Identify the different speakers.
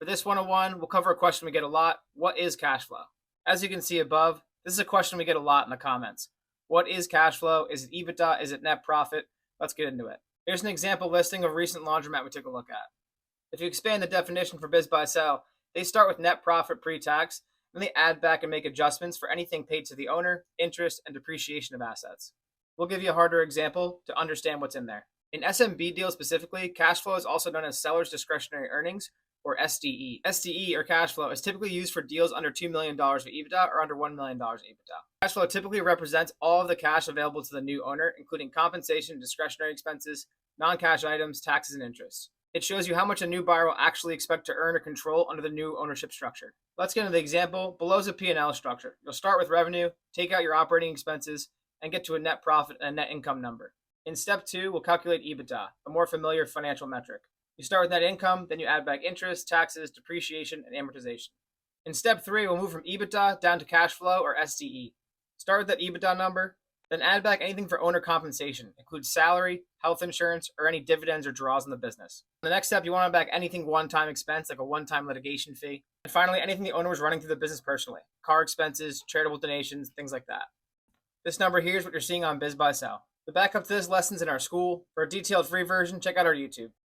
Speaker 1: For this 101, we'll cover a question we get a lot. What is cash flow? As you can see above, this is a question we get a lot in the comments. What is cash flow? Is it EBITDA? Is it net profit? Let's get into it. Here's an example listing of a recent laundromat we took a look at. If you expand the definition for BizBuySell, they start with net profit pre-tax, then they add back and make adjustments for anything paid to the owner, interest, and depreciation of assets. We'll give you a harder example to understand what's in there. In SMB deals specifically, cash flow is also known as seller's discretionary earnings, or SDE. SDE, or cash flow, is typically used for deals under $2 million of EBITDA or under $1 million of EBITDA. Cash flow typically represents all of the cash available to the new owner, including compensation, discretionary expenses, non-cash items, taxes, and interest. It shows you how much a new buyer will actually expect to earn or control under the new ownership structure. Let's get into the example. Below is a P&L structure. You'll start with revenue, take out your operating expenses, and get to a net profit and a net income number. In step 2, we'll calculate EBITDA, a more familiar financial metric. You start with net income, then you add back interest, taxes, depreciation, and amortization. In step 3, we'll move from EBITDA down to cash flow, or SDE. Start with that EBITDA number, then add back anything for owner compensation, include salary, health insurance, or any dividends or draws in the business. In the next step, you want to add back anything one-time expense, like a one-time litigation fee. And finally, anything the owner was running through the business personally, car expenses, charitable donations, things like that. This number here is what you're seeing on BizBuySell. The backup to this lesson's in our school. For a detailed free version, check out our YouTube.